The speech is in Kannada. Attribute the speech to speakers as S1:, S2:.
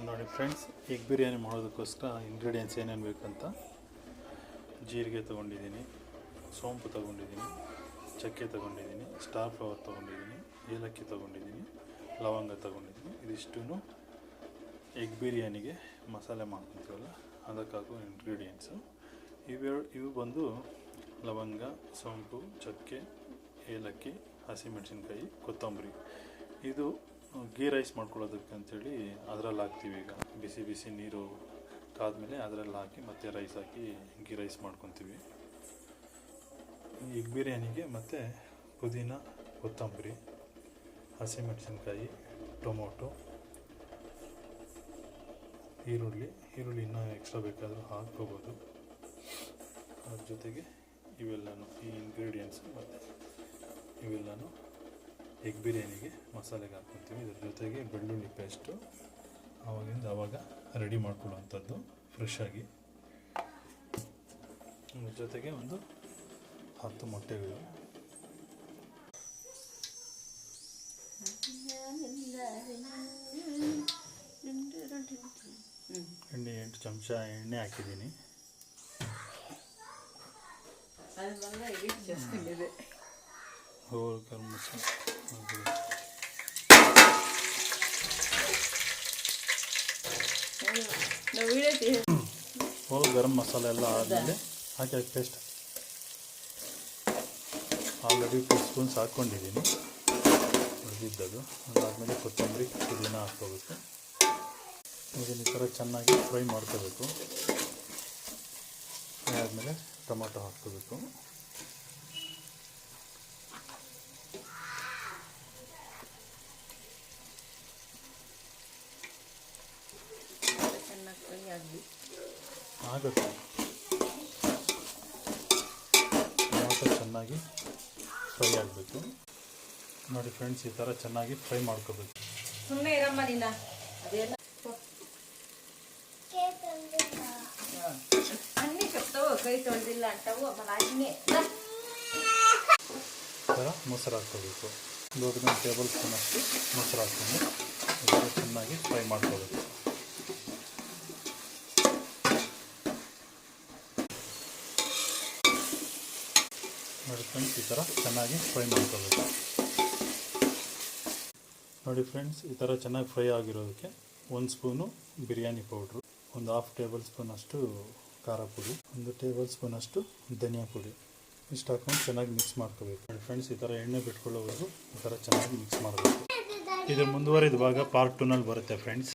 S1: ನೋಡಿ ಫ್ರೆಂಡ್ಸ್, ಎಗ್ ಬಿರಿಯಾನಿ ಮಾಡೋದಕ್ಕೋಸ್ಕರ ಇಂಗ್ರೀಡಿಯೆಂಟ್ಸ್ ಏನೇನು ಬೇಕಂತ ಜೀರಿಗೆ ತೊಗೊಂಡಿದ್ದೀನಿ, ಸೋಂಪು ತೊಗೊಂಡಿದ್ದೀನಿ, ಚಕ್ಕೆ ತೊಗೊಂಡಿದ್ದೀನಿ, ಸ್ಟಾರ್ ಫ್ಲವರ್ ತೊಗೊಂಡಿದ್ದೀನಿ, ಏಲಕ್ಕಿ ತೊಗೊಂಡಿದ್ದೀನಿ, ಲವಂಗ ತೊಗೊಂಡಿದ್ದೀನಿ. ಇದಿಷ್ಟು ಎಗ್ ಬಿರಿಯಾನಿಗೆ ಮಸಾಲೆ ಮಾಡ್ಕೊತೀವಲ್ಲ ಅದಕ್ಕಾಗೋ ಇಂಗ್ರೀಡಿಯೆಂಟ್ಸು. ಇವು ಬಂದು ಲವಂಗ, ಸೋಂಪು, ಚಕ್ಕೆ, ಏಲಕ್ಕಿ, ಹಸಿಮೆಣಸಿನ್ಕಾಯಿ, ಕೊತ್ತಂಬರಿ. ಇದು ಗೀ ರೈಸ್ ಮಾಡ್ಕೊಳ್ಳೋದಕ್ಕೆ ಅಂಥೇಳಿ ಅದರಲ್ಲಿ ಹಾಕ್ತೀವಿ. ಈಗ ಬಿಸಿ ಬಿಸಿ ನೀರು ಕಾದ್ಮೇಲೆ ಅದರಲ್ಲಿ ಹಾಕಿ ಮತ್ತೆ ರೈಸ್ ಹಾಕಿ ಗೀ ರೈಸ್ ಮಾಡ್ಕೊತೀವಿ. ಎಗ್ ಬಿರಿಯಾನಿಗೆ ಮತ್ತು ಪುದೀನ, ಕೊತ್ತಂಬರಿ, ಹಸಿಮೆಣಸಿನ್ಕಾಯಿ, ಟೊಮೊಟೊ, ಈರುಳ್ಳಿ ಇನ್ನೂ ಎಕ್ಸ್ಟ್ರಾ ಬೇಕಾದರೂ ಹಾಕ್ಕೋಬೋದು. ಅದ್ರ ಜೊತೆಗೆ ಇವೆಲ್ಲನೂ ಈ ಇಂಗ್ರೀಡಿಯೆಂಟ್ಸು ಮತ್ತು ಇವೆಲ್ಲನೂ ಎಗ್ ಬಿರಿಯಾನಿಗೆ ಮಸಾಲೆಗೆ ಹಾಕ್ಕೊತೀವಿ. ಇದ್ರ ಜೊತೆಗೆ ಬೆಳ್ಳುಳ್ಳಿ ಪೇಸ್ಟು ಆವಾಗ ರೆಡಿ ಮಾಡ್ಕೊಳ್ಳೋವಂಥದ್ದು ಫ್ರೆಶ್ಶಾಗಿ. ಇದ್ರ ಜೊತೆಗೆ ಒಂದು 10 ಮೊಟ್ಟೆಗಳು, ಎಣ್ಣೆ 8 ಚಮಚ ಎಣ್ಣೆ ಹಾಕಿದ್ದೀನಿ. ಹೋಲ್ ಗರಂ ಮಸಾಲೆ, ಹೋಲ್ ಗರಂ ಮಸಾಲೆ ಎಲ್ಲ ಆದಮೇಲೆ ಹಾಕಿ ಪೇಸ್ಟ್ ಆಲ್ರೆಡಿ 2 ಸ್ಪೂನ್ಸ್ ಹಾಕ್ಕೊಂಡಿದ್ದೀನಿ ಉಳಿದಿದ್ದದು. ಅದಾದಮೇಲೆ ಕೊತ್ತಂಬರಿ, ಪುದೀನ ಹಾಕ್ಕೋಬೇಕು. ಇದನ್ನು ಈ ಥರ ಚೆನ್ನಾಗಿ ಫ್ರೈ ಮಾಡ್ಕೋಬೇಕು. ಫ್ರೈ ಆದಮೇಲೆ ಟೊಮೊಟೊ ಹಾಕ್ಕೋಬೇಕು. ಆಗುತ್ತೆ ಟೊಮೊಟೊ ಚೆನ್ನಾಗಿ ಫ್ರೈ ಆಗಬೇಕು. ನೋಡಿ ಫ್ರೆಂಡ್ಸ್, ಈ ಥರ ಚೆನ್ನಾಗಿ ಫ್ರೈ ಮಾಡ್ಕೋಬೇಕು. ಥರ ಮೊಸರು ಹಾಕ್ಕೋಬೇಕು. 1 ಟೇಬಲ್ ಸ್ಪೂನಷ್ಟು ಮೊಸರು ಹಾಕ್ಕೊಂಡು ಇದನ್ನು ಚೆನ್ನಾಗಿ ಫ್ರೈ ಮಾಡ್ಕೋಬೇಕು. ನೋಡಿ ಫ್ರೆಂಡ್ಸ್, ಈ ಥರ ಚೆನ್ನಾಗಿ ಫ್ರೈ ಮಾಡ್ಕೋಬೇಕು. ನೋಡಿ ಫ್ರೆಂಡ್ಸ್, ಈ ಥರ ಚೆನ್ನಾಗಿ ಫ್ರೈ ಆಗಿರೋದಕ್ಕೆ 1 ಸ್ಪೂನು ಬಿರಿಯಾನಿ ಪೌಡ್ರು, ಒಂದು 1/2 ಟೇಬಲ್ ಸ್ಪೂನಷ್ಟು ಖಾರ ಪುಡಿ, 1 ಟೇಬಲ್ ಸ್ಪೂನಷ್ಟು ಧನಿಯಾ ಪುಡಿ, ಇಷ್ಟು ಹಾಕೊಂಡು ಚೆನ್ನಾಗಿ ಮಿಕ್ಸ್ ಮಾಡ್ಕೋಬೇಕು. ನೋಡಿ ಫ್ರೆಂಡ್ಸ್, ಈ ಥರ ಎಣ್ಣೆ ಬಿಟ್ಕೊಳ್ಳೋವರೆಗೂ ಈ ಥರ ಚೆನ್ನಾಗಿ ಮಿಕ್ಸ್ ಮಾಡಬೇಕು. ಇದ್ರ ಮುಂದುವರಿದ ಭಾಗ ಪಾರ್ಟ್ 2ನಲ್ಲಿ ಬರುತ್ತೆ ಫ್ರೆಂಡ್ಸ್.